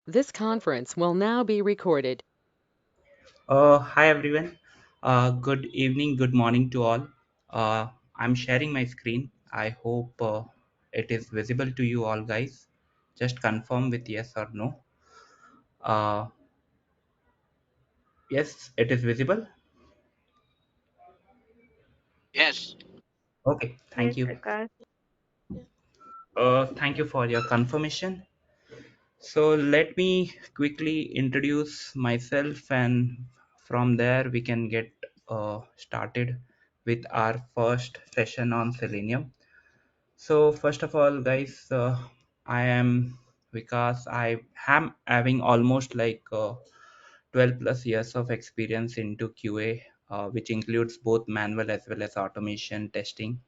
This conference will now be recorded. Hi everyone. Good evening, good morning to all. I'm sharing my screen. I hope it is visible to you all, guys. Just confirm with yes or no. Uh, yes, it is visible. Yes. Okay, thank Yes, you. Akash. Thank you for your confirmation. So let me quickly introduce myself, and from there we can get started with our first session on Selenium. So first of all, guys, I am Vikas. I am having almost like 12 plus years of experience into QA, which includes both manual as well as automation testing.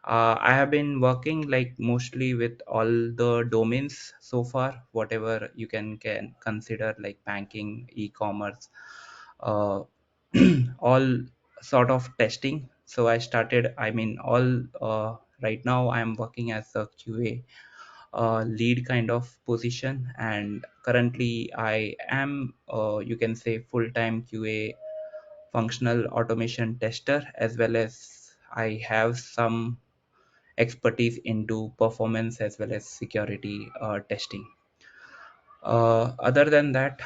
I have been working like mostly with all the domains so far, whatever you can consider like banking, e-commerce, uh, all sort of testing. So I started, I mean, all right now I'm working as a QA lead kind of position, and currently I am, you can say, full-time QA functional automation tester, as well as I have some expertise into performance as well as security testing. Other than that,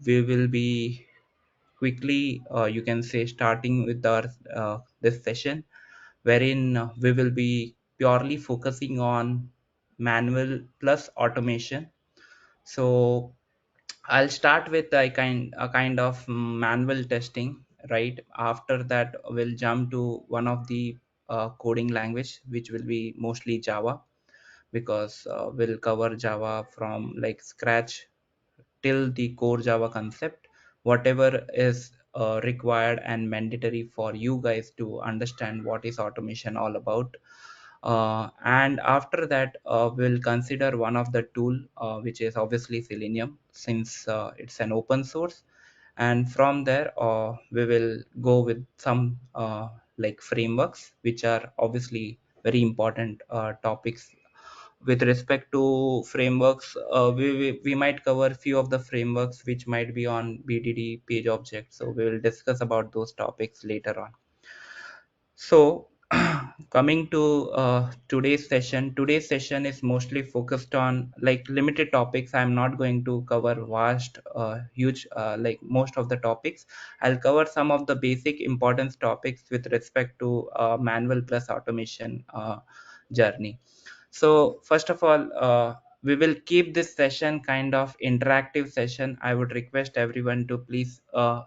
we will be quickly, you can say, starting with our this session, wherein we will be purely focusing on manual plus automation. So I'll start with a kind of manual testing. Right after that, we'll jump to one of the coding language, which will be mostly Java, because we'll cover Java from like scratch till the core Java concept, whatever is required and mandatory for you guys to understand what is automation all about. And after that, we'll consider one of the tool, which is obviously Selenium, since it's an open source. And from there, we will go with some like frameworks, which are obviously very important topics. With respect to frameworks, we might cover few of the frameworks which might be on BDD page object. So we will discuss about those topics later on. So coming to today's session is mostly focused on like limited topics. I'm not going to cover vast, huge, like most of the topics. I'll cover some of the basic importance topics with respect to manual plus automation journey. So first of all, we will keep this session kind of interactive session. I would request everyone to please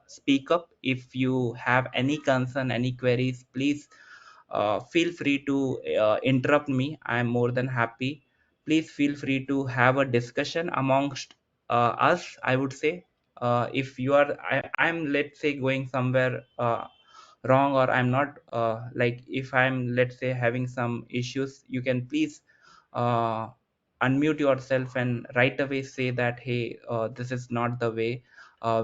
speak up if you have any concern, any queries. Please feel free to interrupt me. I am more than happy. Please feel free to have a discussion amongst us. I would say, if you are, I'm let's say going somewhere wrong, or I'm not, like if I'm let's say having some issues, you can please uh, unmute yourself and right away say that, hey, this is not the way,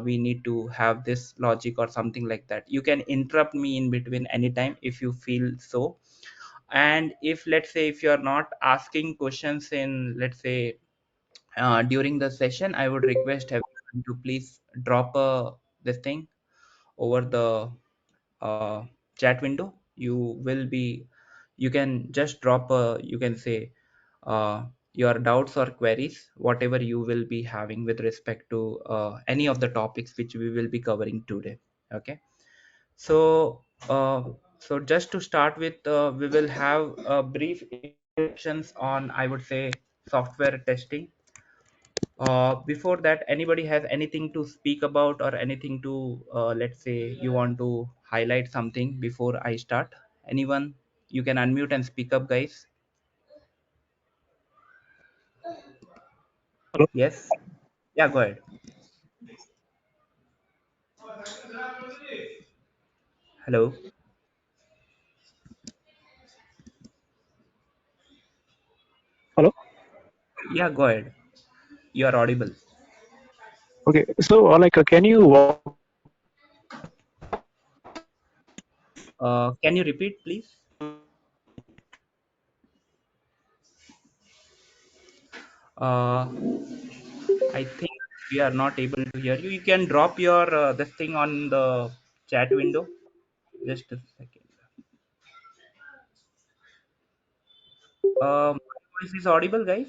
we need to have this logic or something like that. You can interrupt me in between anytime if you feel so. And if let's say if you're not asking questions in, let's say, during the session, I would request everyone to please drop this thing over the uh, chat window. You can just drop a, you can say, your doubts or queries, whatever you will be having with respect to any of the topics which we will be covering today. Okay. So so just to start with, we will have brief introductions on, I would say, software testing. Before that, anybody has anything to speak about, or anything to, let's say, you want to highlight something before I start? Anyone? You can unmute and speak up, guys. Hello. Yes. Yeah, go ahead. Hello. Hello. Yeah, go ahead. You are audible. Okay. So, can you walk? Can you repeat, please? Uh, I think we are not able to hear you. You can drop your this thing on the chat window. Just a second. My voice is audible, guys.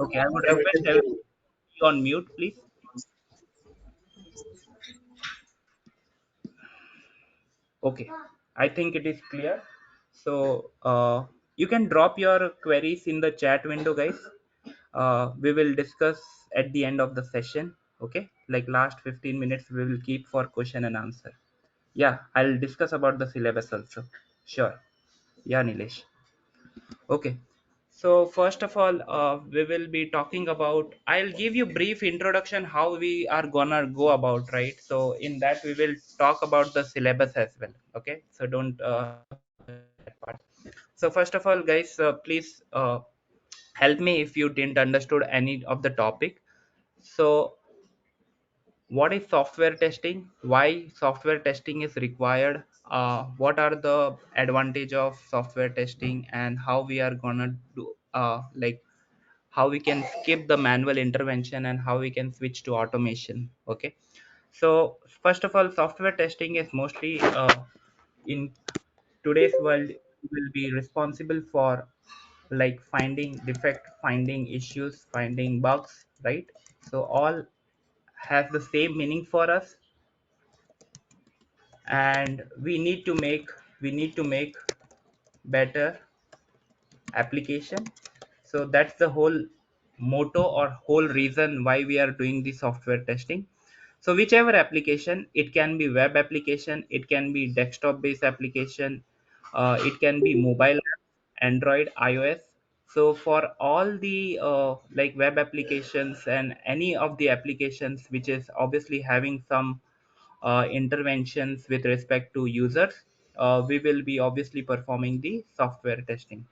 Okay, I would request everyone to be on mute, please. Okay, I think it is clear. So you can drop your queries in the chat window, guys. We will discuss at the end of the session. Okay, like last 15 minutes, we will keep for question and answer. Yeah, I'll discuss about the syllabus also. Sure. Yeah, Nilesh. Okay. So first of all, we will be talking about. I'll give you brief introduction how we are gonna go about, right? So in that we will talk about the syllabus as well. Okay. So don't that part. So first of all, guys, please help me if you didn't understood any of the topic. So what is software testing, why software testing is required, what are the advantage of software testing, and how we are gonna do like how we can skip the manual intervention and how we can switch to automation. Okay, so first of all, software testing is mostly in today's world will be responsible for like finding defect, finding issues, finding bugs, right? So all has the same meaning for us, and we need to make better application. So that's the whole motto or whole reason why we are doing the software testing. So whichever application, it can be web application, it can be desktop based application, it can be mobile app, Android, iOS. So for all the like web applications and any of the applications which is obviously having some interventions with respect to users, we will be obviously performing the software testing.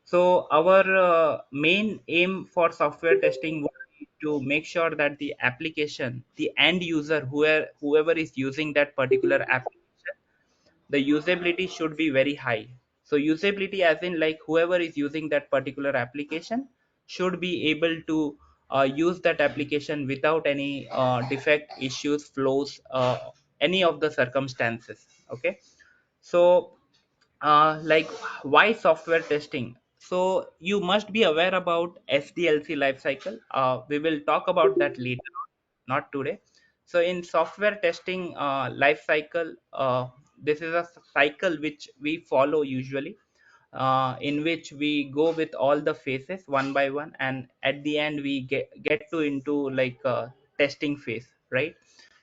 So our main aim for software testing would be to make sure that the application, the end user, whoever is using that particular application, the usability should be very high. So usability as in like whoever is using that particular application should be able to use that application without any defect, issues, flows, any of the circumstances. Okay, so like why software testing? So you must be aware about SDLC lifecycle. We will talk about that later on, not today. So in software testing lifecycle, this is a cycle which we follow usually, in which we go with all the phases one by one, and at the end we get to into like testing phase, right?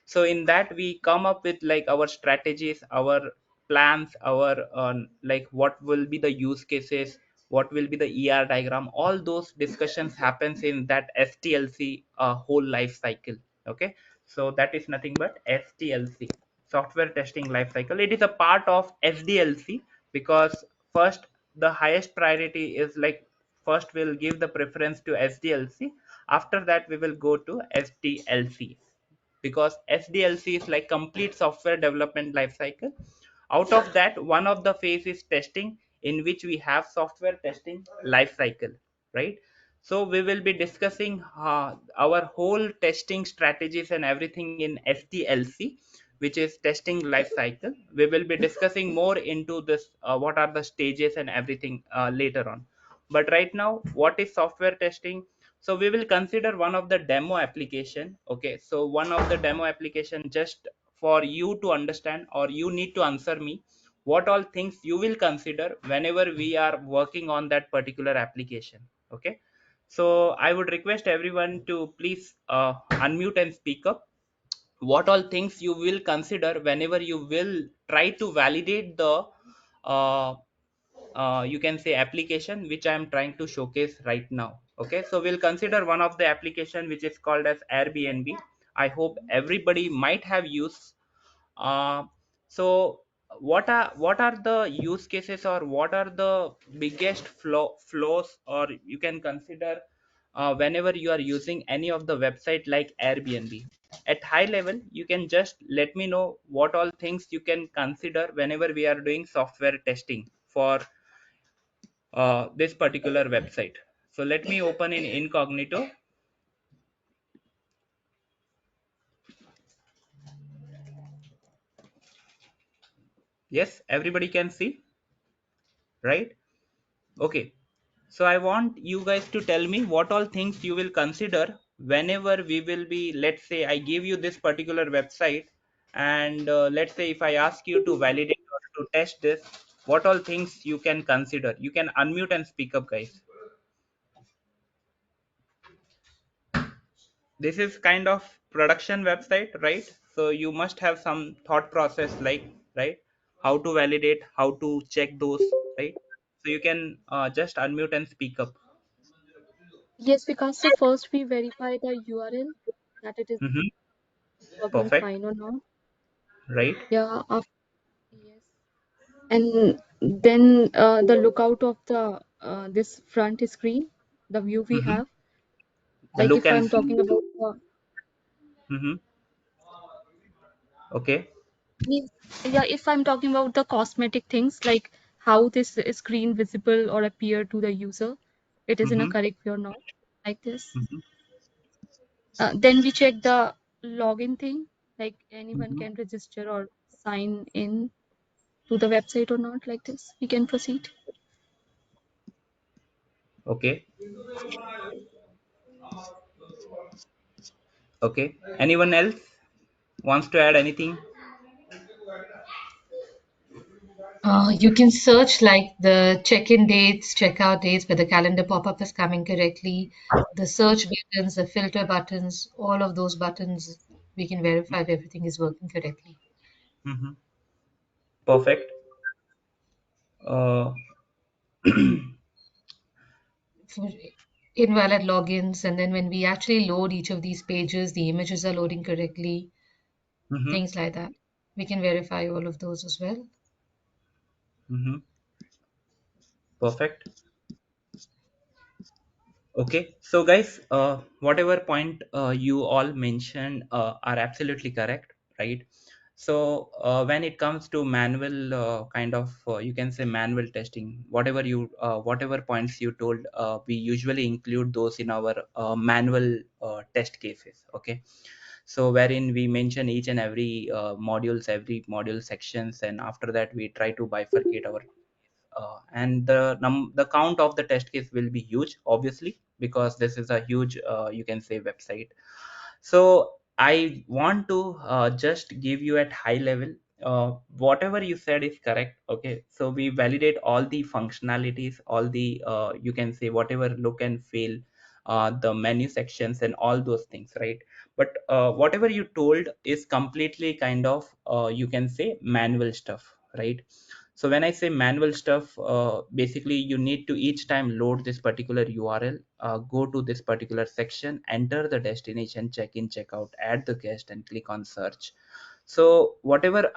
So in that we come up with like our strategies, our plans, our like what will be the use cases, what will be the diagram. All those discussions happens in that STLC whole life cycle. Okay, so that is nothing but STLC, software testing life cycle. It is a part of SDLC because first the highest priority is like first we'll give the preference to SDLC. After that we will go to SDLC, because SDLC is like complete software development lifecycle. Out of that, one of the phase is testing, in which we have software testing lifecycle, right? So we will be discussing our whole testing strategies and everything in SDLC, which is testing lifecycle. We will be discussing more into this, what are the stages and everything later on. But right now, what is software testing? So we will consider one of the demo application. Okay, so one of the demo application, just for you to understand, or you need to answer me what all things you will consider whenever we are working on that particular application. Okay, so I would request everyone to please unmute and speak up. What all things you will consider whenever you will try to validate the uh, you can say application which I am trying to showcase right now. Okay, so we'll consider one of the application which is called as Airbnb. I hope everybody might have used. uh, so what are the use cases, or what are the biggest flaws, or you can consider whenever you are using any of the website like Airbnb? At high level, you can just let me know what all things you can consider whenever we are doing software testing for this particular website. So let me open in incognito. Yes, everybody can see, right? Okay. So I want you guys to tell me what all things you will consider whenever we will be, let's say I give you this particular website, and let's say if I ask you to validate or to test this, what all things you can consider. You can unmute and speak up, guys. This is kind of production website, right? So you must have some thought process, like, right, how to validate, how to check those, right? So you can just unmute and speak up. Yes, because so first we verify the URL that it is Mm-hmm. working Perfect. fine or not. Right. Yeah, yes. And then the lookout of the this front screen, the view we Mm-hmm. have. The Like look if and I'm feel. talking about the Mm-hmm. Okay. means yeah, if I'm talking about the cosmetic things like how this screen visible or appear to the user, it is in a Mm-hmm. correct way or not, like this. Mm-hmm. Then we check the login thing, like anyone Mm-hmm. can register or sign in to the website or not, like this. We can proceed. Okay. Okay. Anyone else wants to add anything? You can search like the check-in dates, check-out dates, where the calendar pop-up is coming correctly, the search buttons, the filter buttons, all of those buttons, we can verify if everything is working correctly. Mm-hmm. Perfect. Uh, For invalid logins, and then when we actually load each of these pages, the images are loading correctly, mm-hmm. things like that. We can verify all of those as well. Mm-hmm. Perfect. Okay, so guys, whatever point you all mentioned are absolutely correct, right? So when it comes to manual kind of, you can say manual testing, whatever points you told, we usually include those in our manual test cases. Okay, so wherein we mention each and every module sections, and after that we try to bifurcate our and the count of the test case will be huge, obviously, because this is a huge you can say website. So I want to just give you at high level, whatever you said is correct. Okay, so we validate all the functionalities, all the you can say whatever look and feel, the menu sections and all those things, right? But whatever you told is completely kind of you can say manual stuff, right? So when I say manual stuff, basically you need to each time load this particular URL, go to this particular section, enter the destination, check in, check out, add the guest, and click on search. So whatever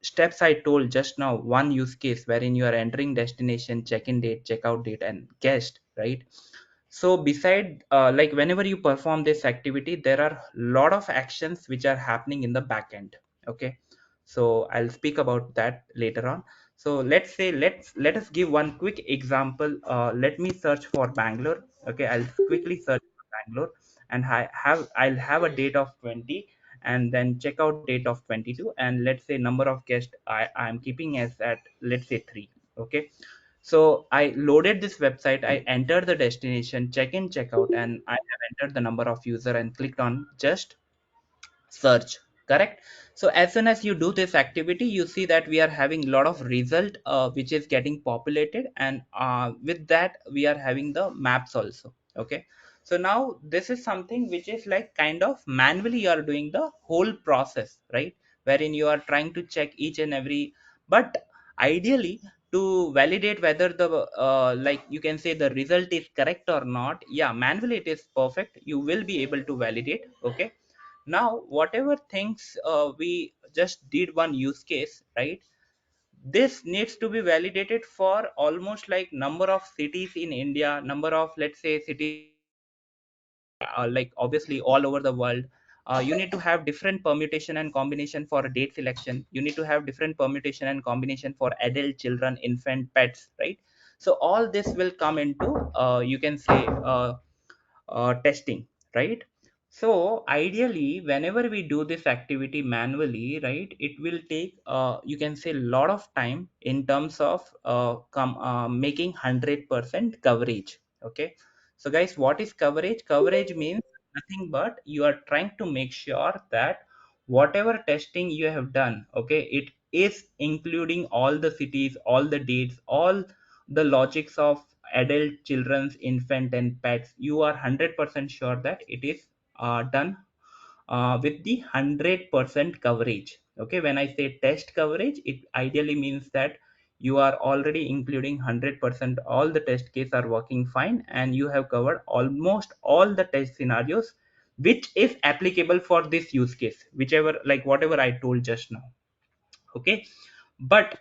steps I told just now, one use case wherein you are entering destination, check-in date, check-out date, and guest, right? So beside like whenever you perform this activity, there are lot of actions which are happening in the backend. Okay, so I'll speak about that later on. So let's say let us give one quick example. Let me search for Bangalore. Okay, I'll quickly search for Bangalore, and I'll have a date of 20, and then checkout date of 22, and let's say number of guests I'm keeping as at, let's say, 3. Okay, so I loaded this website, I entered the destination, check in, check out, and I have entered the number of user and clicked on just search. Correct. So as soon as you do this activity, you see that we are having a lot of result which is getting populated, and with that we are having the maps also. Okay, so now this is something which is like kind of manually you are doing the whole process, right? Wherein you are trying to check each and every, but ideally, to validate whether the like you can say the result is correct or not, yeah, manually it is perfect, you will be able to validate. Okay, now whatever things we just did one use case, right? This needs to be validated for almost like number of cities in India, number of, let's say, cities like obviously all over the world. You need to have different permutation and combination for a date selection, you need to have different permutation and combination for adult, children, infant, pets, right? So all this will come into you can say testing, right? So ideally, whenever we do this activity manually, right, it will take you can say a lot of time in terms of making 100% coverage. Okay, so guys, what is coverage? Coverage means nothing but you are trying to make sure that whatever testing you have done, okay, it is including all the cities, all the dates, all the logics of adult, children's, infant, and pets. You are 100% sure that it is done with the 100% coverage. Okay, when I say test coverage, it ideally means that you are already including 100%, all the test cases are working fine, and you have covered almost all the test scenarios which is applicable for this use case, whichever, like whatever I told just now. Okay, but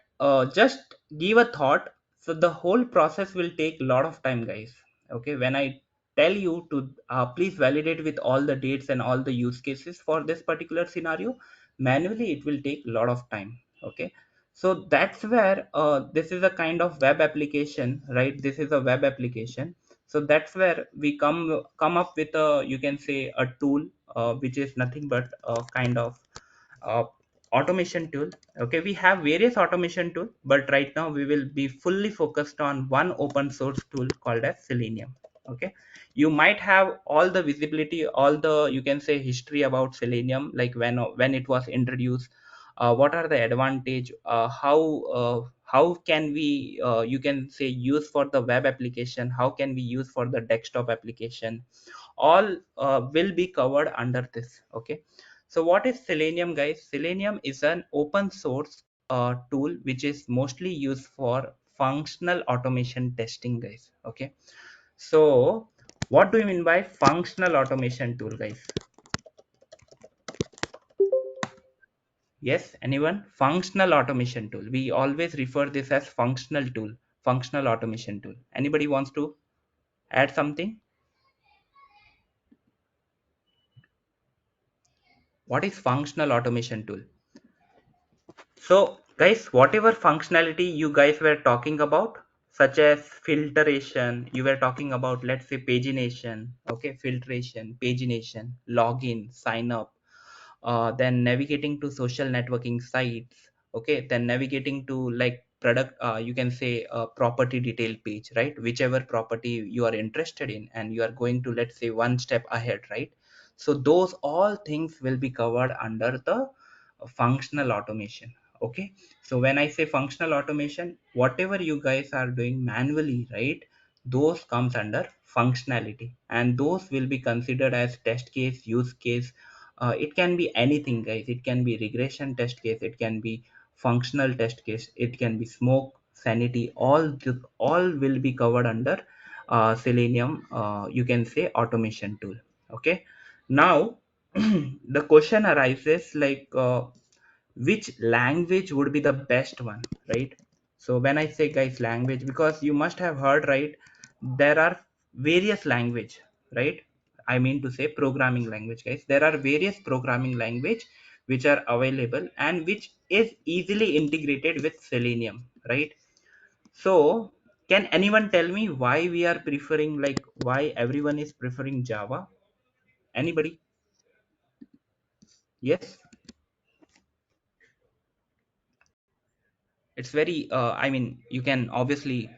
just give a thought. So the whole process will take a lot of time, guys. Okay, when I tell you to please validate with all the dates and all the use cases for this particular scenario manually, it will take a lot of time. Okay, so that's where this is a kind of web application, right? This is a web application. So that's where we come up with a, you can say, a tool which is nothing but a kind of uh, automation tool. Okay, we have various automation tool, but right now we will be fully focused on one open source tool called as Selenium. Okay, you might have all the visibility, all the, you can say, history about Selenium, like when it was introduced, what are the advantage, how can we you can say use for the web application, how can we use for the desktop application, all will be covered under this. Okay, so what is Selenium, guys? Selenium is an open source tool which is mostly used for functional automation testing, guys. Okay, so what do you mean by functional automation tool, guys? Yes, anyone? Functional automation tool. We always refer this as functional tool, functional automation tool. Anybody wants to add something? What is functional automation tool? So guys, whatever functionality you guys were talking about, such as filtration, you were talking about, let's say pagination, okay, filtration, pagination, login, sign up, then navigating to social networking sites, okay, then navigating to like product, you can say property detail page, right? Whichever property you are interested in, and you are going to, let's say, one step ahead, right? So those all things will be covered under the functional automation. Okay, so when I say functional automation, whatever you guys are doing manually, right, those comes under functionality, and those will be considered as test case, use case. It can be anything, guys. It can be regression test case, it can be functional test case, it can be smoke, sanity, all will be covered under Selenium, you can say, automation tool. Okay, now the question arises, like which language would be the best one, right? So when I say, guys, language, because you must have heard, right, there are various language, right? I mean to say programming language, guys. There are various programming language which are available and which is easily integrated with Selenium, right? So can anyone tell me why we are preferring, like why everyone is preferring Java? Anybody? Yes, it's very I mean, you can obviously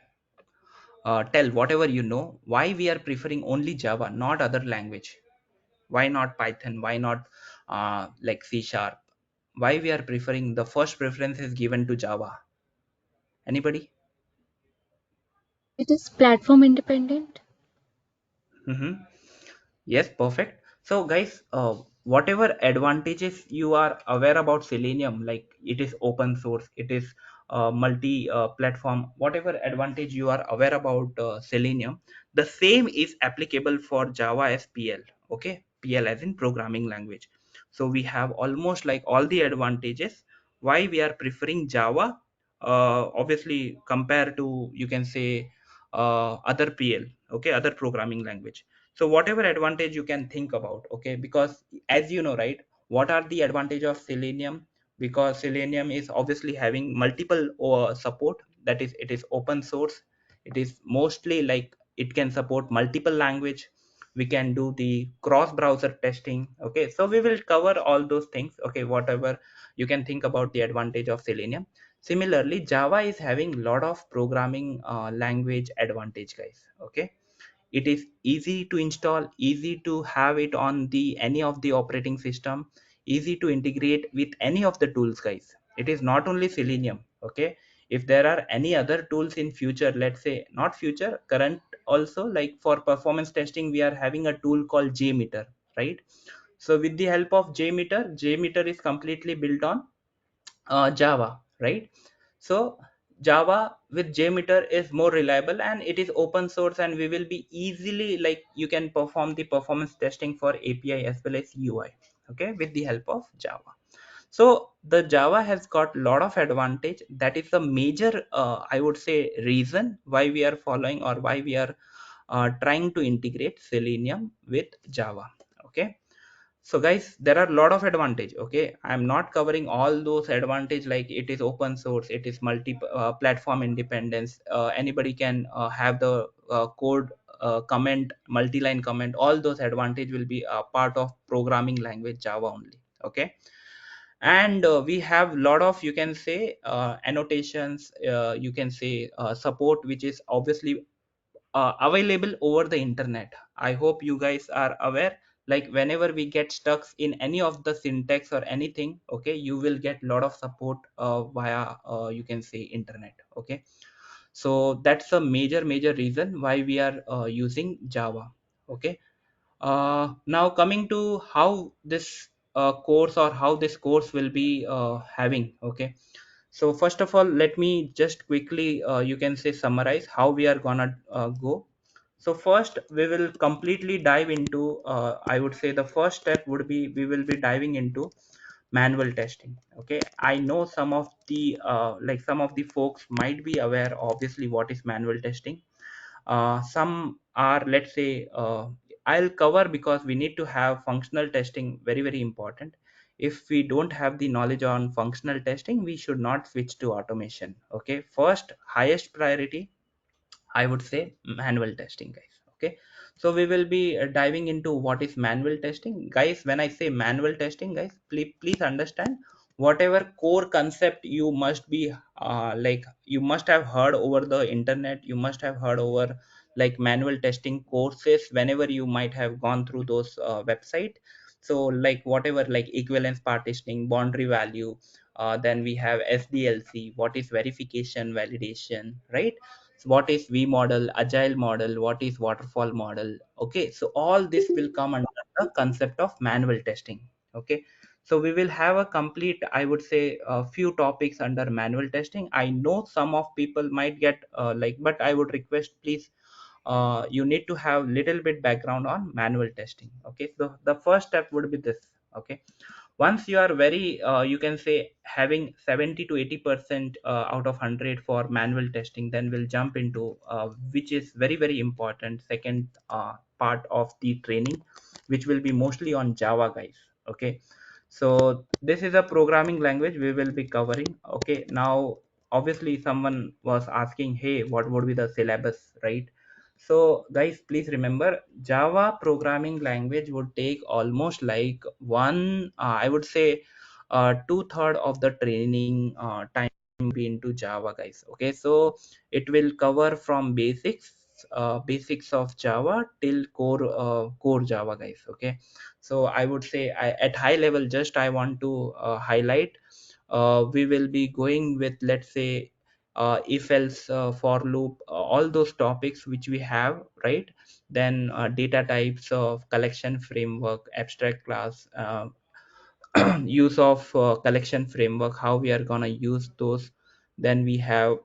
tell whatever you know, why we are preferring only Java, not other language. Why not Python? Why not like C sharp? Why we are preferring, the first preference is given to Java? Anybody? It is platform independent. Mm-hmm. Yes, perfect. So guys, whatever advantages you are aware about Selenium, like it is open source, it is multi platform, whatever advantage you are aware about Selenium, the same is applicable for Java as PL. Okay, PL as in programming language. So we have almost like all the advantages. Why we are preferring Java? Obviously, compared to, you can say, other PL, okay, other programming language. So whatever advantage you can think about, okay, because as you know, right, what are the advantage of Selenium? Because Selenium is obviously having multiple support, that is, it is open source, It is mostly like it can support multiple language. We can do the cross browser testing. Okay, so we will cover all those things. Okay, whatever you can think about the advantage of Selenium. Similarly, Java is having a lot of programming language advantage, guys. Okay, it is easy to install, easy to have it on the any of the operating system, easy to integrate with any of the tools, guys. It is not only Selenium. Okay, if there are any other tools in future, let's say not future, current also, like for performance testing we are having a tool called Jmeter, right? So with the help of Jmeter is completely built on Java, right? So Java with Jmeter is more reliable and it is open source, and we will be easily, like you can perform the performance testing for API as well as UI, okay, with the help of Java. So the Java has got a lot of advantage. That is the major, I would say, reason why we are following or why we are trying to integrate Selenium with Java. Okay, so guys, there are a lot of advantage. Okay, I'm not covering all those advantage, like it is open source, it is multi platform independence, anybody can have the code comment, multi-line comment. All those advantage will be a part of programming language Java only. Okay, and we have a lot of, you can say, annotations, you can say support, which is obviously available over the internet. I hope you guys are aware, like whenever we get stuck in any of the syntax or anything, okay, you will get a lot of support via you can say internet. Okay, so that's a major reason why we are using Java. Okay, now coming to how this course or how this course will be having. Okay, so first of all, let me just quickly you can say summarize how we are gonna go. So first we will completely dive into I would say the first step would be we will be diving into manual testing. Okay, I know some of the like some of the folks might be aware obviously what is manual testing. Some are, let's say, I'll cover because we need to have functional testing, very important. If we don't have the knowledge on functional testing, we should not switch to automation. Okay, first highest priority, I would say, manual testing, guys. Okay, so we will be diving into what is manual testing, guys. When I say manual testing, guys, please understand whatever core concept you must be like you must have heard over the internet, you must have heard over like manual testing courses whenever you might have gone through those website. So like whatever, like equivalence partitioning, boundary value, then we have SDLC, what is verification validation, right? So what is V model, agile model, what is waterfall model. Okay, so all this will come under the concept of manual testing. Okay, so we will have a complete, I would say, a few topics under manual testing. I know some of people might get like, but I would request, please, you need to have little bit background on manual testing. Okay, so the first step would be this. Okay, once you are very you can say having 70 to 80% out of 100 for manual testing, then we'll jump into which is very important second part of the training, which will be mostly on Java, guys. Okay, so this is a programming language we will be covering. Okay, now obviously someone was asking, hey, what would be the syllabus, right? So guys, please remember, Java programming language would take almost like one, I would say, two-third of the training time be into Java, guys. Okay, so it will cover from basics of Java till core Java, guys. Okay, so I would say at high level, just I want to highlight. We will be going with, let's say, if else, for loop, all those topics which we have, right? Then data types of collection framework, abstract class, use of collection framework, how we are gonna use those. Then we have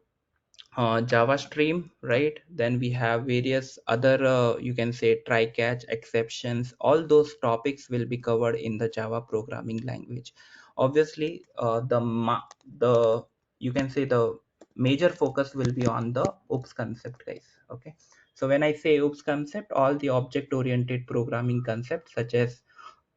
Java stream, right? Then we have various other you can say try catch exceptions. All those topics will be covered in the Java programming language. Obviously the you can say the major focus will be on the OOPS concept, guys. Okay, so when I say OOPS concept, all the object oriented programming concepts such as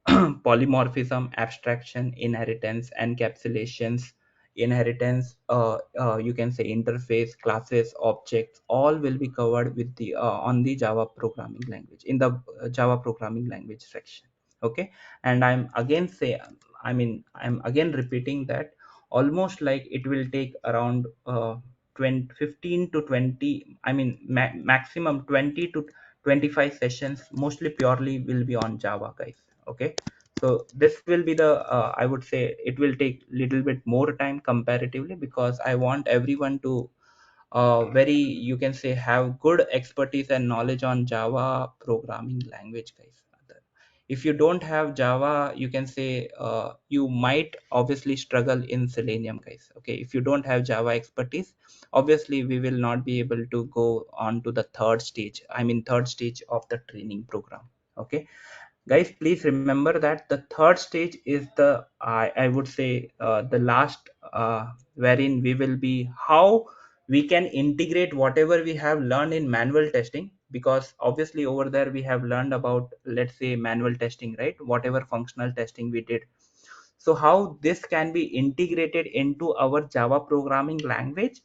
polymorphism, abstraction, inheritance, encapsulations, inheritance, you can say interface, classes, objects, all will be covered with the on the Java programming language, in the Java programming language section. Okay. And I'm again repeating that almost like it will take around 20, 15 to 20, maximum 20 to 25 sessions, mostly purely will be on Java, guys. Okay. So this will be the I would say it will take little bit more time comparatively, because I want everyone to very, you can say, have good expertise and knowledge on Java programming language, guys. If you don't have Java, you can say you might obviously struggle in Selenium, guys. Okay. If you don't have Java expertise, obviously we will not be able to go on to the third stage of the training program. Okay. Guys, please remember that the third stage is the I would say the last, wherein we will be how we can integrate whatever we have learned in manual testing, because obviously over there we have learned about, let's say, manual testing, right? Whatever functional testing we did. So how this can be integrated into our Java programming language,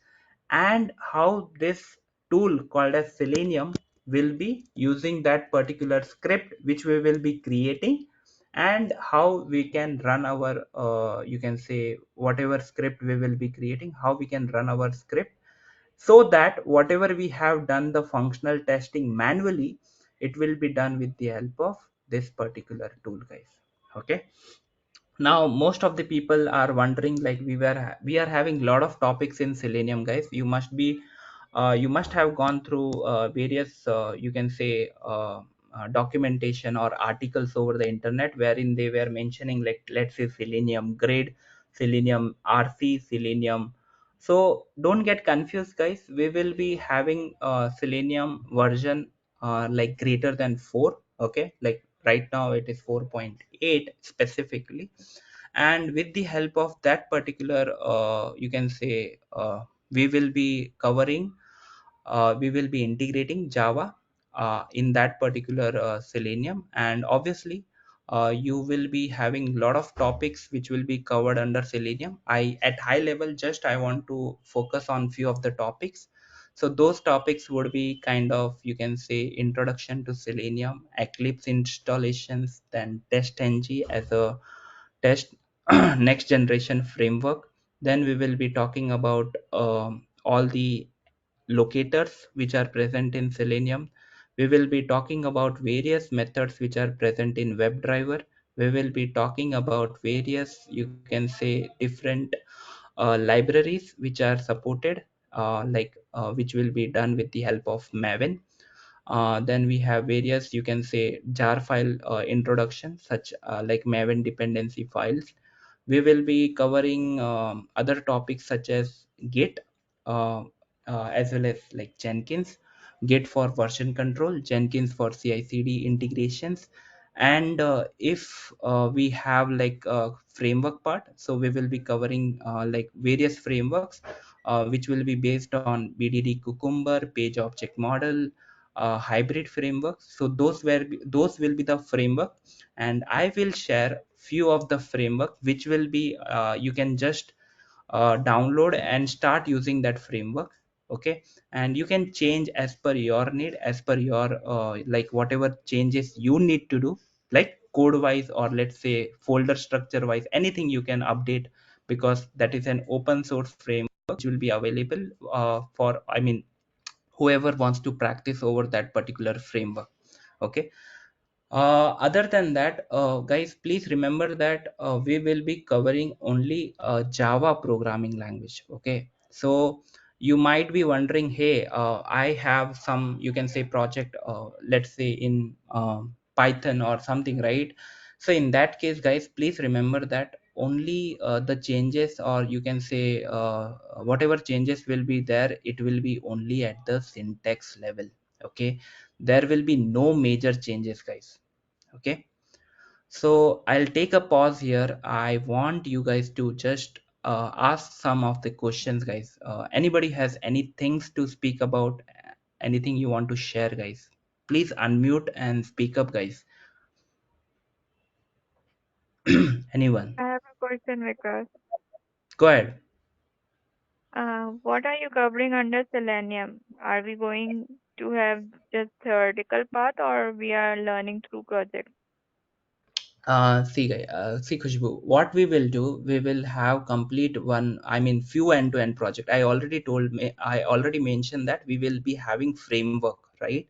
and how this tool called as Selenium will be using that particular script which we will be creating, and how we can run our you can say whatever script we will be creating, how we can run our script, so that whatever we have done the functional testing manually, it will be done with the help of this particular tool, guys. Okay. Now most of the people are wondering, like, we are having a lot of topics in Selenium, guys. You must have gone through various you can say documentation or articles over the internet, wherein they were mentioning, like, let's say Selenium grade, Selenium RC, Selenium. So don't get confused, guys. We will be having Selenium version like greater than 4. Okay. Like right now it is 4.8 specifically, and with the help of that particular you can say we will be covering we will be integrating Java in that particular Selenium. And obviously you will be having a lot of topics which will be covered under Selenium. I at high level just I want to focus on few of the topics. So those topics would be kind of, you can say, introduction to Selenium, Eclipse installations, then TestNG as a test next generation framework. Then we will be talking about all the locators which are present in Selenium. We will be talking about various methods which are present in WebDriver. We will be talking about various, you can say, different libraries which are supported, which will be done with the help of Maven. Then we have various, you can say, jar file introduction, such like Maven dependency files. We will be covering other topics such as Git, uh, as well as like Jenkins, Git for version control, Jenkins for CI/CD integrations. And if we have like a framework part, so we will be covering like various frameworks which will be based on BDD Cucumber, page object model, hybrid frameworks. So those will be the framework, and I will share few of the framework which will be you can just download and start using that framework. Okay. And you can change as per your need, as per your like whatever changes you need to do, like code wise, or let's say folder structure wise, anything you can update, because that is an open source framework which will be available for, whoever wants to practice over that particular framework. Okay. Other than that, guys, please remember that we will be covering only Java programming language. Okay. So you might be wondering, hey, I have some, you can say, project, let's say in Python or something, right? So in that case, guys, please remember that only the changes, or you can say whatever changes will be there, it will be only at the syntax level. Okay. There will be no major changes, guys. Okay. So I'll take a pause here. I want you guys to just ask some of the questions, guys. Anybody has any things to speak about, anything you want to share, guys? Please unmute and speak up, guys. Anyone? I have a question, Vikas. Go ahead. What are you covering under Selenium? Are we going to have just theoretical path or we are learning through project? See, Khushbu, what we will do, we will have complete one, I mean, few end-to-end project. I already mentioned that we will be having framework, right?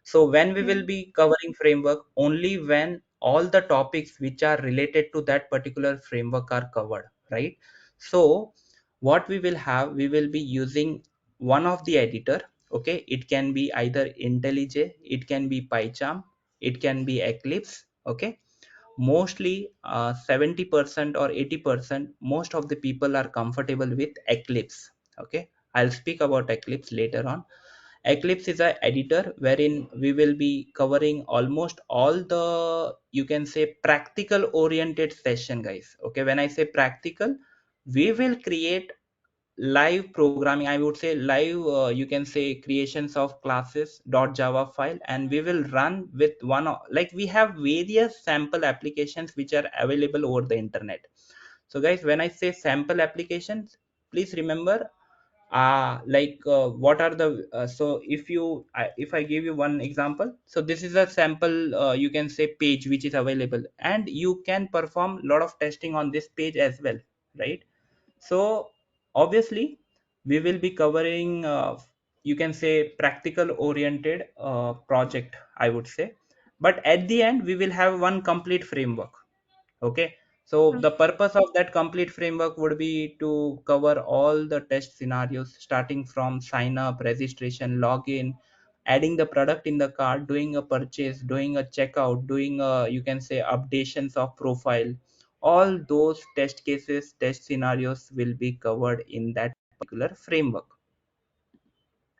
So when we Yeah. will be covering framework, only when all the topics which are related to that particular framework are covered, right? So what we will have, we will be using one of the editor, okay? It can be either IntelliJ, it can be PyCharm, it can be Eclipse, okay? Mostly 70% or 80%, most of the people are comfortable with Eclipse, okay? I'll speak about Eclipse later on. Eclipse is an editor wherein we will be covering almost all the, you can say, practical oriented session, guys. Okay, when I say practical, we will create live programming, I would say live, you can say creations of classes .java file, and we will run with like we have various sample applications which are available over the internet. So guys, when I say sample applications, please remember, what are the so if I give you one example, so this is a sample, you can say page which is available, and you can perform a lot of testing on this page as well, right? So obviously we will be covering, you can say practical oriented project, I would say, but at the end we will have one complete framework. Okay, so Okay. the purpose of that complete framework would be to cover all the test scenarios, starting from sign up, registration, login, adding the product in the cart, doing a purchase, doing a checkout, doing a, you can say, updations of profile. All those test cases, test scenarios will be covered in that particular framework.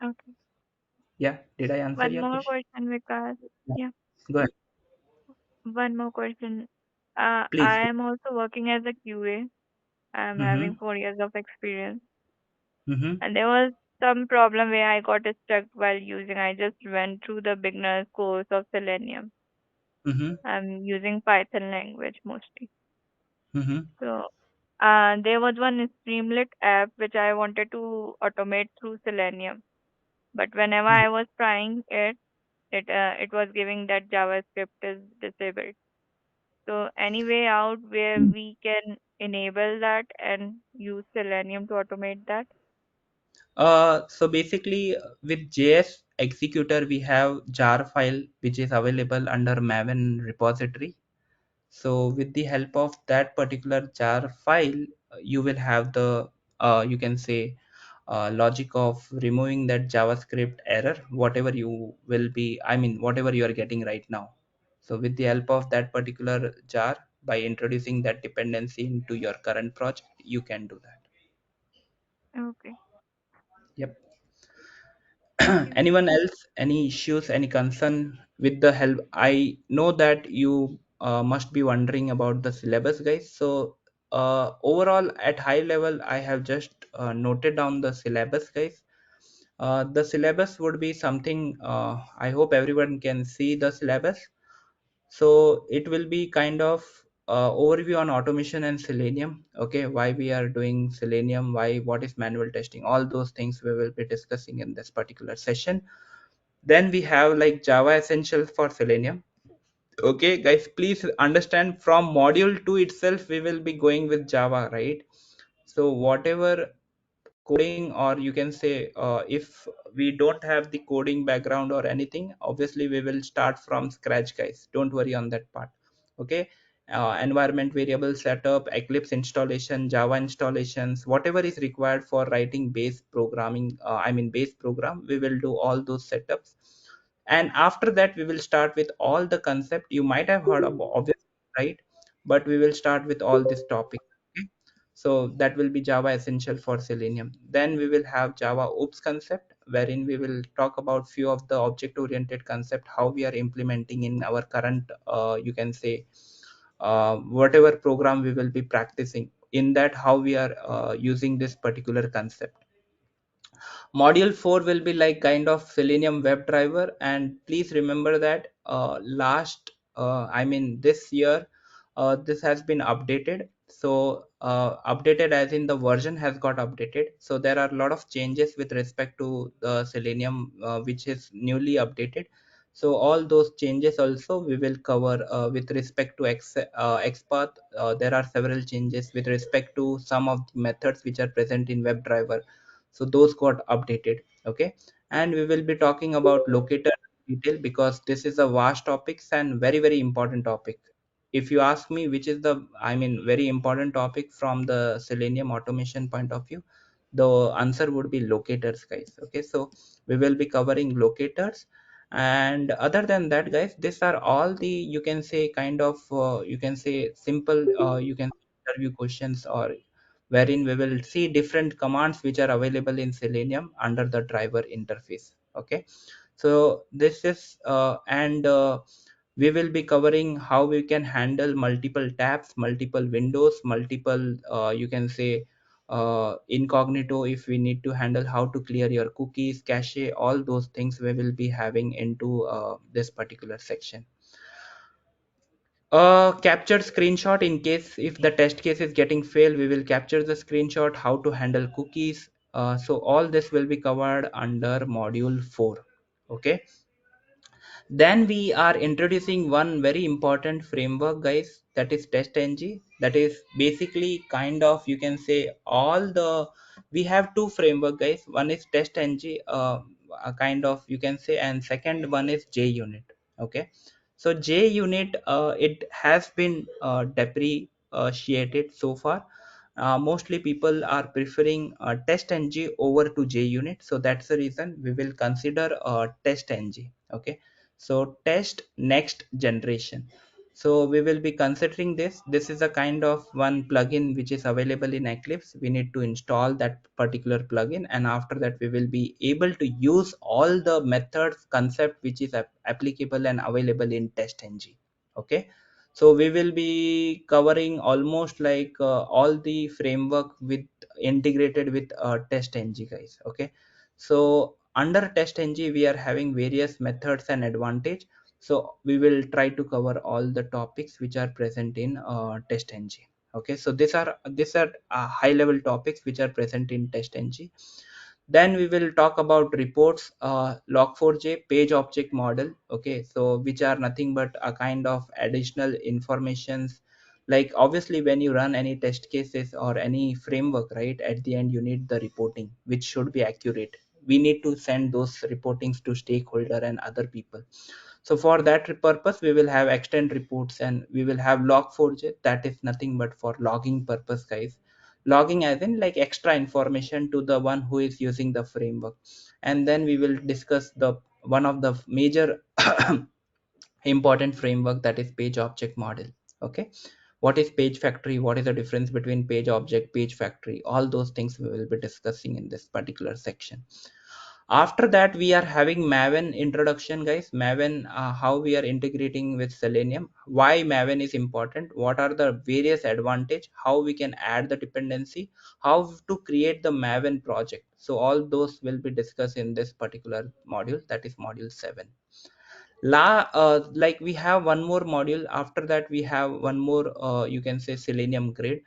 Okay. Yeah, did I answer One your more question? question, Vikas. Yeah. Yeah. Go ahead, One more question. please. I am also working as a QA. I'm Mm-hmm. having 4 years of experience. Mm-hmm. And there was some problem where I got stuck while using. I just went through the beginner's course of Selenium. Mm-hmm. I'm using Python language mostly. Mm-hmm. So there was one Streamlit app which I wanted to automate through Selenium. But whenever I was trying it, it was giving that JavaScript is disabled. So any way out where we can enable that and use Selenium to automate that? So basically, with JS executor, we have jar file which is available under Maven repository. So with the help of that particular jar file, you will have the, you can say, logic of removing that JavaScript error, whatever you will be, I mean, whatever you are getting right now. So with the help of that particular jar, by introducing that dependency into your current project, you can do that. Okay. Yep. Thank you. Anyone else, any issues, any concern with the help? I know that you must be wondering about the syllabus, guys. So overall, at high level, I have just noted down the syllabus, guys. The syllabus would be something, I hope everyone can see the syllabus. So it will be kind of overview on automation and Selenium. Okay, why we are doing Selenium, why, what is manual testing, all those things we will be discussing in this particular session. Then we have like Java essentials for Selenium. Okay, guys, please understand, from module 2 itself we will be going with Java, right? So whatever coding, or you can say, if we don't have the coding background or anything, obviously we will start from scratch, guys, don't worry on that part. Okay, environment variable setup, Eclipse installation, Java installations, whatever is required for writing base programming, I mean base program, we will do all those setups. And after that we will start with all the concept you might have heard about, obviously, right? But we will start with all this topic. Okay, so that will be Java essential for Selenium. Then we will have Java oops concept, wherein we will talk about few of the object oriented concept, how we are implementing in our current, you can say, whatever program we will be practicing in that, how we are using this particular concept. Module 4 will be like kind of Selenium WebDriver, and please remember that I mean this year, this has been updated. So updated as in the version has got updated. So there are a lot of changes with respect to the Selenium, which is newly updated. So all those changes also we will cover with respect to XPath. There are several changes with respect to some of the methods which are present in WebDriver. So those got updated. Okay, and we will be talking about locator detail because this is a vast topics and very important topic. If you ask me which is the, I mean, very important topic from the Selenium automation point of view, the answer would be locators, guys. Okay, so we will be covering locators. And other than that, guys, these are all the, you can say, kind of you can say simple you can interview questions, or wherein we will see different commands which are available in Selenium under the driver interface. Okay, so this is and we will be covering how we can handle multiple tabs, multiple windows, multiple you can say incognito. If we need to handle how to clear your cookies, cache, all those things we will be having into this particular section. Captured screenshot, in case if the test case is getting failed, we will capture the screenshot. How to handle cookies. So all this will be covered under module 4. Okay, then we are introducing one very important framework, guys, that is TestNG. That is basically kind of, you can say, all the, we have two framework, guys. One is TestNG, a kind of, you can say, and second one is JUnit. Okay, so JUnit, it has been depreciated so far. Mostly people are preferring TestNG over to JUnit, so that's the reason we will consider TestNG. Okay, so test next generation. So we will be considering this is a kind of one plugin which is available in Eclipse. We need to install that particular plugin, and after that we will be able to use all the methods concept which is applicable and available in TestNG. Okay, so we will be covering almost like all the framework with integrated with TestNG, guys. Okay, so under TestNG we are having various methods and advantage. So we will try to cover all the topics which are present in TestNG. Okay, so these are high level topics which are present in TestNG. Then we will talk about reports, log4j, page object model. Okay, so which are nothing but a kind of additional informations. Like obviously when you run any test cases or any framework, right, at the end you need the reporting which should be accurate. We need to send those reportings to stakeholder and other people. So for that purpose we will have extend reports, and we will have log4j, that is nothing but for logging purpose, guys. Logging as in like extra information to the one who is using the framework. And then we will discuss the one of the major important framework, that is page object model. Okay, what is page factory, what is the difference between page object, page factory, all those things we will be discussing in this particular section. After that we are having Maven introduction, guys. Maven, how we are integrating with Selenium, why Maven is important, what are the various advantage, how we can add the dependency, how to create the Maven project. So all those will be discussed in this particular module, that is module 7. Like we have one more module. After that we have one more you can say Selenium grid.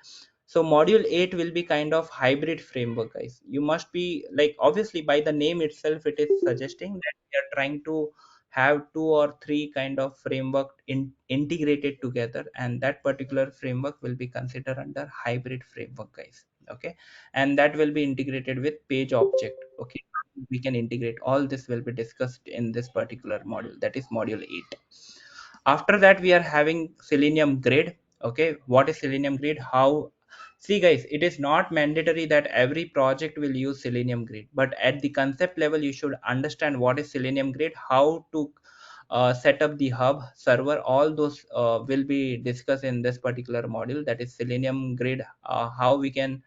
So module 8 will be kind of hybrid framework, guys. You must be like, obviously by the name itself it is suggesting that we are trying to have two or three kind of framework integrated together, and that particular framework will be considered under hybrid framework, guys. Okay, and that will be integrated with page object. Okay, we can integrate all this will be discussed in this particular module, that is module 8. After that we are having Selenium grid. Okay, what is Selenium grid, how, see guys, it is not mandatory that every project will use Selenium grid, but at the concept level you should understand what is Selenium grid, how to set up the hub server. All those will be discussed in this particular module, that is Selenium grid. How we can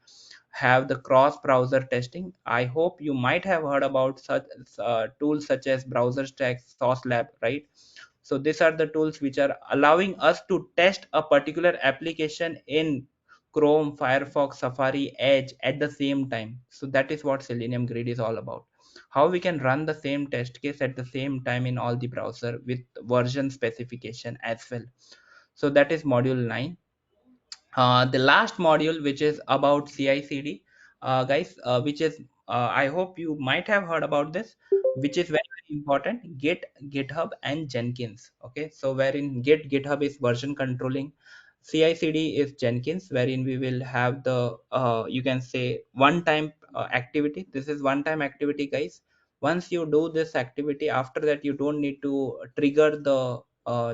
have the cross browser testing. I hope you might have heard about such tools such as browser stack, sauce lab, right? So these are the tools which are allowing us to test a particular application in Chrome, Firefox, Safari, Edge at the same time. So that is what Selenium grid is all about, how we can run the same test case at the same time in all the browser with version specification as well. So that is module 9. The last module, which is about CI/CD, guys, which is I hope you might have heard about this, which is very, very important: Git, GitHub, and Jenkins. Okay, so wherein GitHub is version controlling, CI/CD is Jenkins, wherein we will have the you can say one-time activity. This is one-time activity, guys. Once you do this activity, after that you don't need to trigger the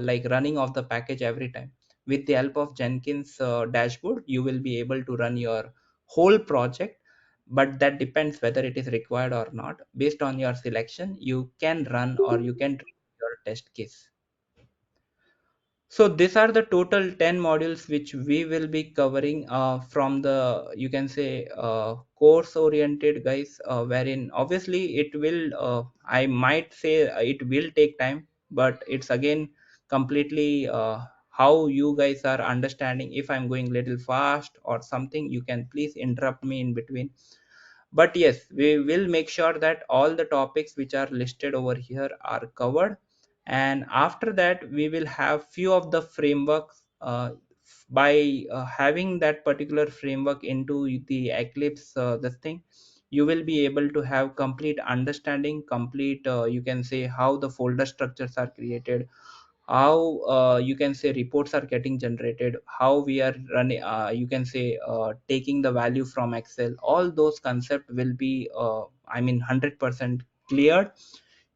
like running of the package every time. With the help of Jenkins dashboard, you will be able to run your whole project, but that depends whether it is required or not. Based on your selection, you can run or you can trigger your test case. So these are the total 10 modules which we will be covering from the, you can say, course oriented, guys, wherein obviously it will, I might say it will take time, but it's again completely how you guys are understanding. If I'm going little fast or something, you can please interrupt me in between. But yes, we will make sure that all the topics which are listed over here are covered, and after that we will have few of the frameworks. By having that particular framework into the Eclipse, this thing, you will be able to have complete understanding, complete you can say how the folder structures are created, how you can say reports are getting generated, how we are running, you can say taking the value from Excel. All those concepts will be I mean 100% cleared.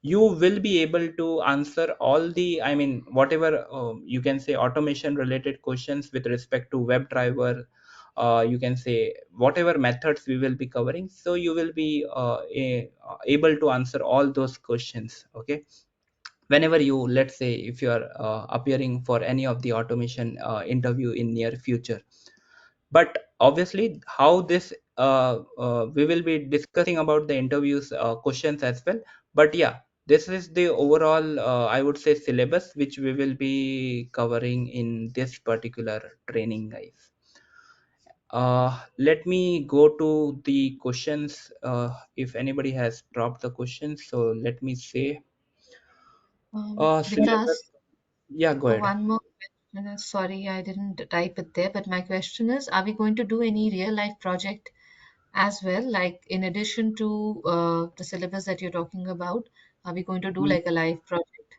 You will be able to answer all the, I mean whatever you can say automation related questions with respect to WebDriver, you can say whatever methods we will be covering, so you will be able to answer all those questions. Okay, whenever you, let's say if you are appearing for any of the automation interview in near future. But obviously how this we will be discussing about the interviews questions as well. But yeah, this is the overall I would say syllabus which we will be covering in this particular training, guys. Let me go to the questions, if anybody has dropped the questions, so let me say syllabus. Vikas, Yeah, go ahead. one more question. Sorry, I didn't type it there, but my question is, are we going to do any real life project as well? Like in addition to the syllabus that you're talking about, are we going to do like a live project?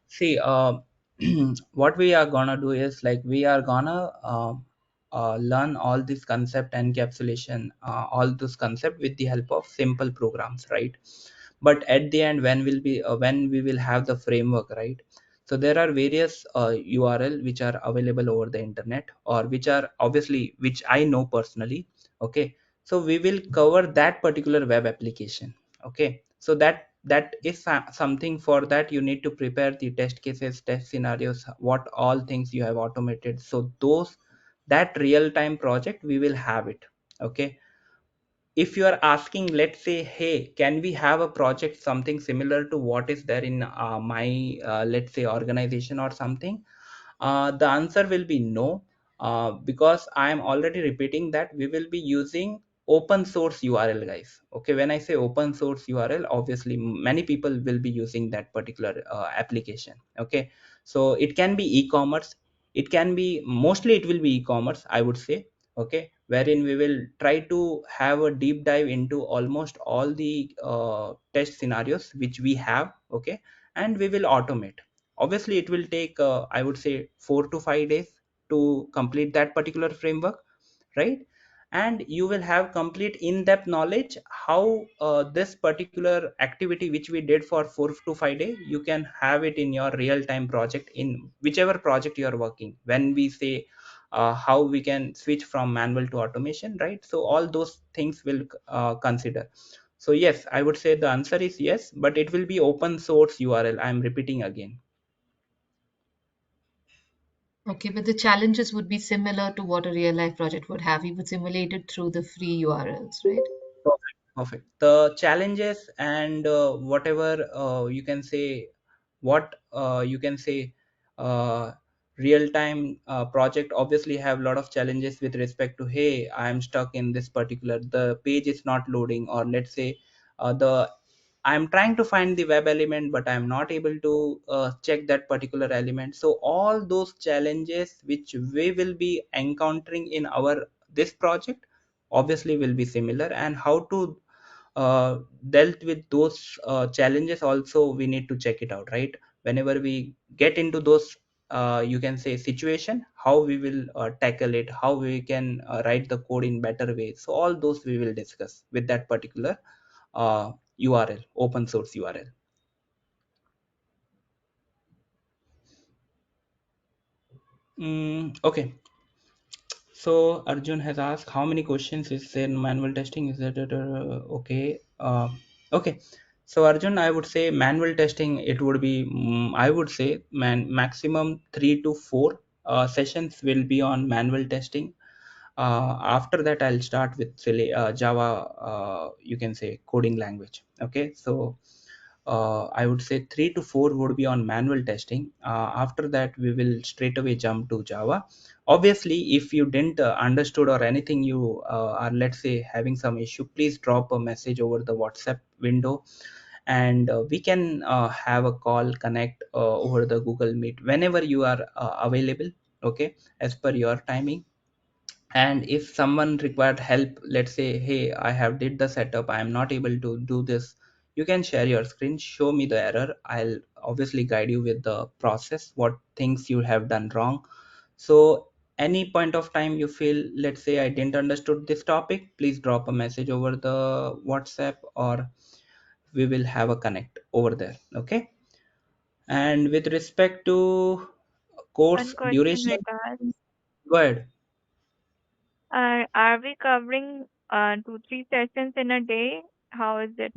See, what we are gonna do is like we are gonna learn all this concept encapsulation, all this concept with the help of simple programs, right? But at the end, when we will have the framework, right? So there are various URL which are available over the internet, or which are obviously which I know personally. Okay, so we will cover that particular web application. Okay, so that is something. For that you need to prepare the test cases, test scenarios, what all things you have automated. So those, that real time project we will have it. Okay, if you are asking, let's say, hey, can we have a project something similar to what is there in my let's say organization or something, the answer will be no, because I am already repeating that we will be using open source URL, guys. Okay, when I say open source URL, obviously many people will be using that particular application. Okay, so it can be e-commerce, it can be, mostly it will be e-commerce, I would say. Okay, wherein we will try to have a deep dive into almost all the test scenarios which we have. Okay, and we will automate. Obviously it will take I would say 4 to 5 days to complete that particular framework, right? And you will have complete in-depth knowledge how this particular activity which we did for 4 to 5 days, you can have it in your real-time project in whichever project you are working. When we say how we can switch from manual to automation, right? So all those things will consider. So yes, I would say the answer is yes, but it will be open source URL, I am repeating again. Okay, but the challenges would be similar to what a real life project would have. We would simulate it through the free URLs, right? Perfect. Perfect. The challenges and whatever you can say, what you can say, uh, real-time project obviously have a lot of challenges with respect to, hey, I am stuck in this particular, the page is not loading, or let's say the I'm trying to find the web element, but I'm not able to check that particular element. So all those challenges which we will be encountering in our this project obviously will be similar, and how to dealt with those challenges also we need to check it out, right? Whenever we get into those you can say situation, how we will tackle it, how we can write the code in better way. So all those we will discuss with that particular uh, URL, open source URL. Okay. So Arjun has asked how many questions is there in manual testing? Is that okay? Okay. So Arjun, I would say manual testing. It would be I would say maximum 3 to 4 sessions will be on manual testing. After that, I'll start with Java. You can say coding language. Okay. So I would say 3 to 4 would be on manual testing. After that, we will straight away jump to Java. Obviously, if you didn't understood or anything, you are, let's say, having some issue, please drop a message over the WhatsApp window, and we can have a call connect over the Google Meet whenever you are available. Okay, as per your timing. And if someone required help, let's say, hey, I have did the setup, I am not able to do this, you can share your screen, show me the error. I'll obviously guide you with the process, what things you have done wrong. So any point of time you feel, let's say, I didn't understood this topic, please drop a message over the WhatsApp, or we will have a connect over there. Okay. And with respect to One course question, duration, Vikas. go ahead. Are we covering 2, 3 sessions in a day? How is it?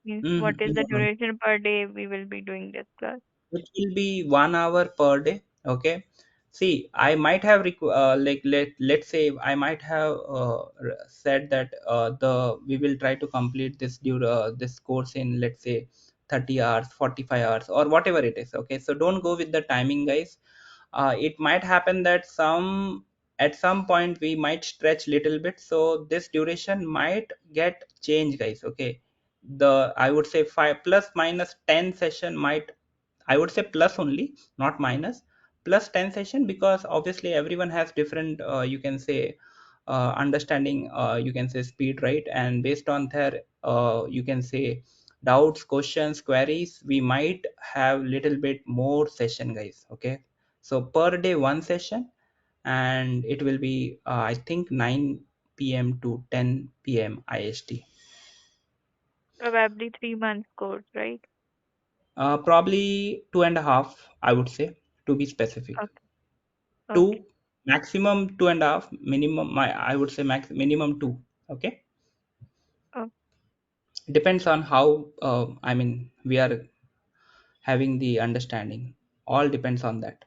Means what is the No, no. duration per day we will be doing this class? It will be 1 hour per day. Okay. See, I might have like let's say I might have said that we will try to complete this course in, let's say, 30 hours, 45 hours, or whatever it is. Okay. So don't go with the timing, guys. It might happen that at some point we might stretch little bit, so this duration might get changed, guys. Okay. The I would say 5 plus minus 10 session might, I would say plus only, not minus, plus 10 session, because obviously everyone has different, you can say, understanding, you can say speed, right? And based on their, you can say, doubts, questions, queries, we might have little bit more session, guys. Okay. So per day, one session, and it will be, I think, 9 p.m. to 10 p.m. IST. Probably 3 months course, right? Probably 2.5, I would say, to be specific. Okay. Okay. Two, maximum 2.5, minimum, I would say max minimum two. Okay. Oh, Depends on how, I mean, we are having the understanding. All depends on that.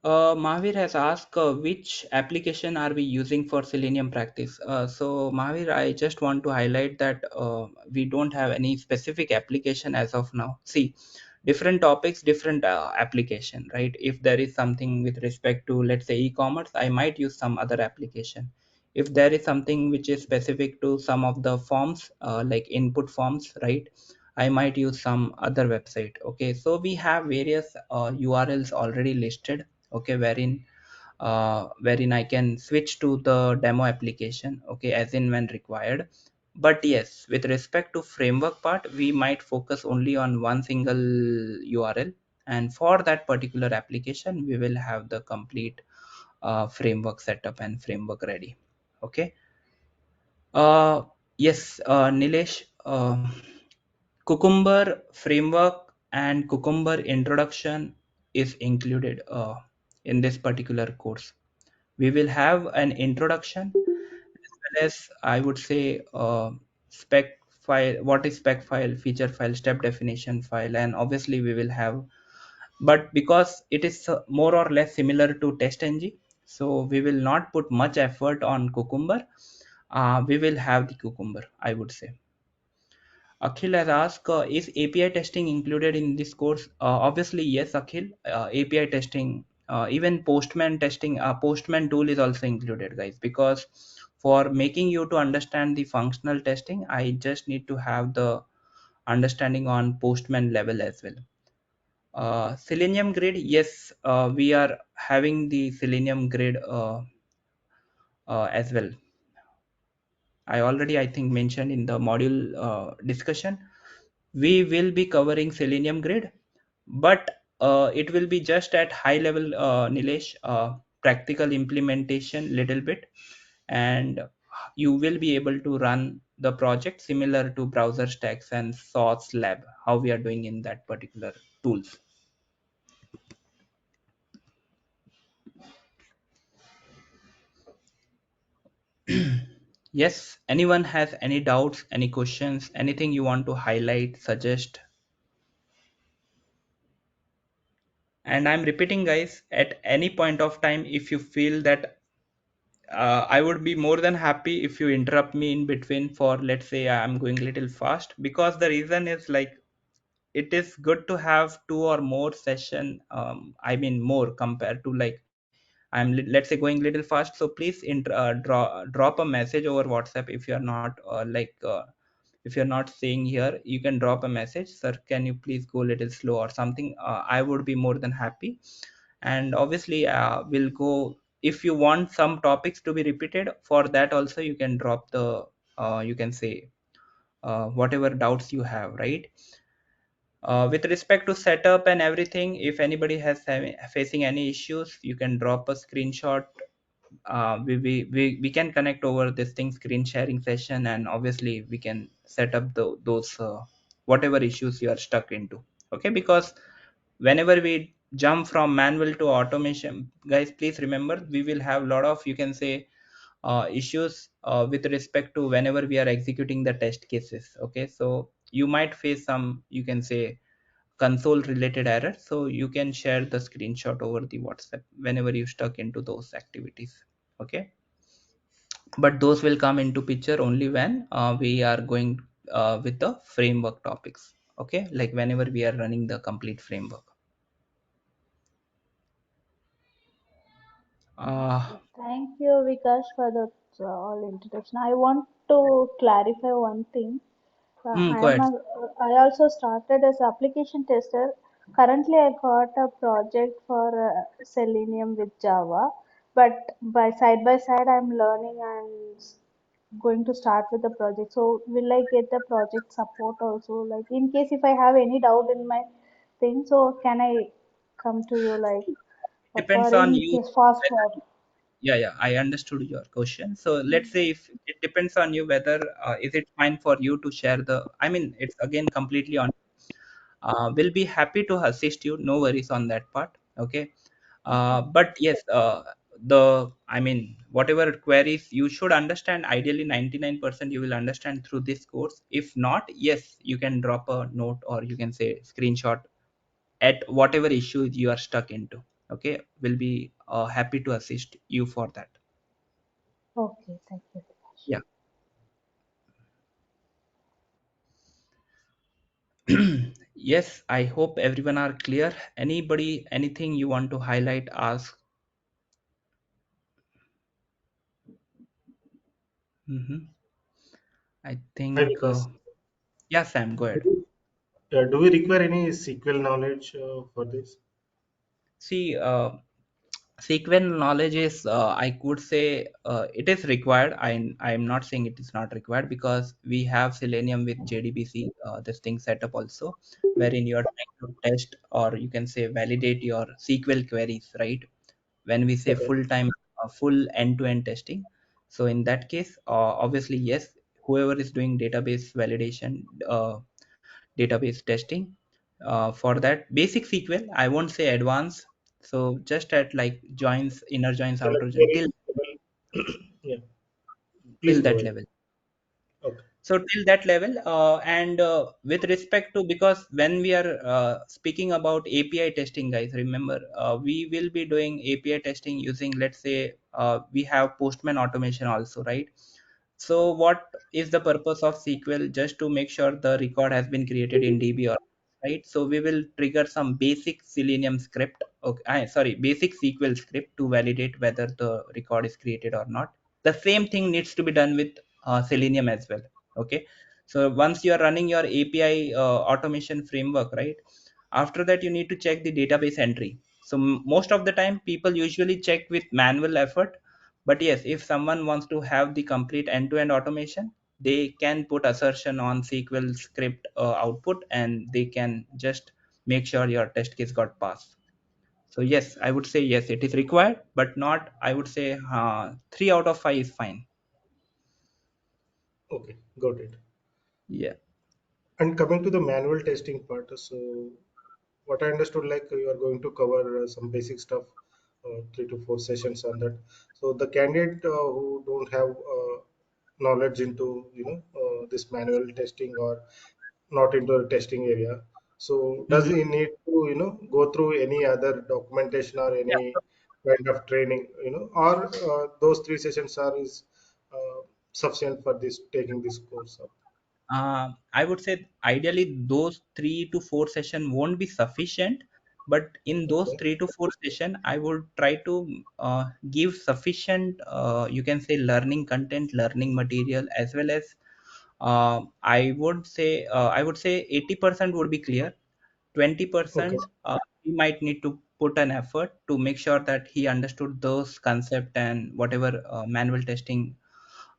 Mahavir has asked which application are we using for Selenium practice. So Mahavir, I just want to highlight that we don't have any specific application as of now. See, different topics, different application, right? If there is something with respect to, let's say, e-commerce, I might use some other application. If there is something which is specific to some of the forms, like input forms, right? I might use some other website. Okay, so we have various URLs already listed. Okay, wherein I can switch to the demo application, okay, as in when required. But yes, with respect to framework part, we might focus only on one single URL, and for that particular application we will have the complete framework setup and framework ready. Okay. uh yes, Nilesh, Cucumber framework and Cucumber introduction is included in this particular course. We will have an introduction, as well as, I would say, spec file, what is spec file, feature file, step definition file, and obviously we will have, but because it is more or less similar to TestNG, so we will not put much effort on Cucumber. We will have the Cucumber, I would say. Akhil has asked, is API testing included in this course? Obviously, yes, Akhil. API testing, even Postman testing, Postman tool is also included, guys, because For making you to understand the functional testing, I just need to have the understanding on Postman level as well. Selenium grid, yes, we are having the Selenium grid as well. I already, I think, mentioned in the module discussion, we will be covering Selenium grid, but it will be just at high level, Nilesh, practical implementation little bit, and you will be able to run the project similar to browser stacks and source lab, how we are doing in that particular tools. Yes, anyone has any doubts, any questions, anything you want to highlight, suggest? And I'm repeating, guys, at any point of time, if you feel that I would be more than happy if you interrupt me in between for, let's say, I'm going a little fast, because the reason is like it is good to have two or more session. I mean more compared to like let's say going a little fast. So please drop a message over WhatsApp if you are not if you're not saying here, you can drop a message, sir, can you please go a little slow or something. I would be more than happy. And obviously we'll go, if you want some topics to be repeated, for that also you can drop the you can say whatever doubts you have, right? With respect to setup and everything, if anybody has facing any issues, you can drop a screenshot. We can connect over this thing screen sharing session, and obviously we can set up those whatever issues you are stuck into. Okay, because whenever we jump from manual to automation, guys, please remember we will have a lot of, you can say, issues with respect to whenever we are executing the test cases. Okay, so you might face some, you can say, console related error, so you can share the screenshot over the WhatsApp whenever you stuck into those activities. Okay, but those will come into picture only when we are going with the framework topics. Okay, like whenever we are running the complete framework. uh, Thank you, Vikash, for that all introduction. I want to clarify one thing. Go ahead. I also started as application tester. Currently, I got a project for Selenium with Java, but by side, I'm learning and going to start with the project. So, will I get the project support also? Like, in case if I have any doubt in my thing, so can I come to you like for Depends on in you case fast whether, forward? yeah, I understood your question. So let's say if it depends on you whether is it fine for you to share the, I mean, it's again completely on. We'll be happy to assist you, no worries on that part. Okay, but yes, I mean, whatever queries you should understand, ideally 99% you will understand through this course. If not, yes, you can drop a note or you can say screenshot at whatever issue you are stuck into. Okay, we'll be happy to assist you for that. Okay, thank you. Yeah. Yes, I hope everyone are clear. Anybody, anything you want to highlight, ask? Hmm. I Hi, think Vikas. yeah, Sam, go ahead. Do we require any SQL knowledge for this? See, SQL knowledge is, I could say, it is required. I am not saying it is not required, because we have Selenium with JDBC, this thing set up also, wherein you are trying to test or you can say validate your SQL queries, right? When we say Okay. full time, full end-to-end testing. So in that case, obviously, yes, whoever is doing database validation, database testing, for that basic SQL, I won't say advanced. So just at like joins, inner joins, So like outer join, query level. Yeah. Please till go that ahead. level. Okay. So till that level, and with respect to, because when we are speaking about API testing, guys, remember, we will be doing API testing using, let's say, we have Postman automation also, right? So what is the purpose of SQL? Just to make sure the record has been created in DB, or right? So we will trigger some basic Selenium script. Okay, sorry, basic SQL script to validate whether the record is created or not. The same thing needs to be done with Selenium as well. Okay, so once you are running your API automation framework, right, after that you need to check the database entry. So most of the time people usually check with manual effort, but yes, if someone wants to have the complete end-to-end automation, they can put assertion on SQL script output, and they can just make sure your test case got passed. So yes, I would say yes, it is required, but not, I would say 3 out of 5 is fine. Okay, got it. Yeah. And coming to the manual testing part, so what I understood, like you are going to cover some basic stuff, 3 to 4 sessions on that. So the candidate who don't have knowledge into this manual testing or not into the testing area, so does Mhm. he need to go through any other documentation or Yeah. any kind of training, or those 3 sessions are is sufficient for this taking this course up? I would say ideally those 3 to 4 session won't be sufficient, but in those Okay, 3 to 4 session, I would try to give sufficient, you can say, learning content, learning material, as well as I would say 80% would be clear. okay, 20% he might need to put an effort to make sure that he understood those concept and whatever manual testing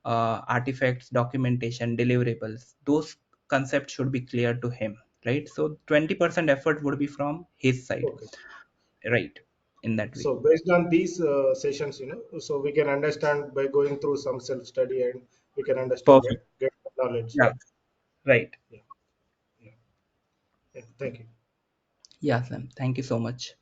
artifacts, documentation, deliverables, those concepts should be clear to him, right? So 20% effort would be from his side, okay. right? In that way. So based on these sessions, so we can understand by going through some self-study, and we can understand, right? Perfect. Get knowledge, Yeah, right? right. Yeah, yeah, yeah. Thank you. Yeah, Sam. Thank you so much.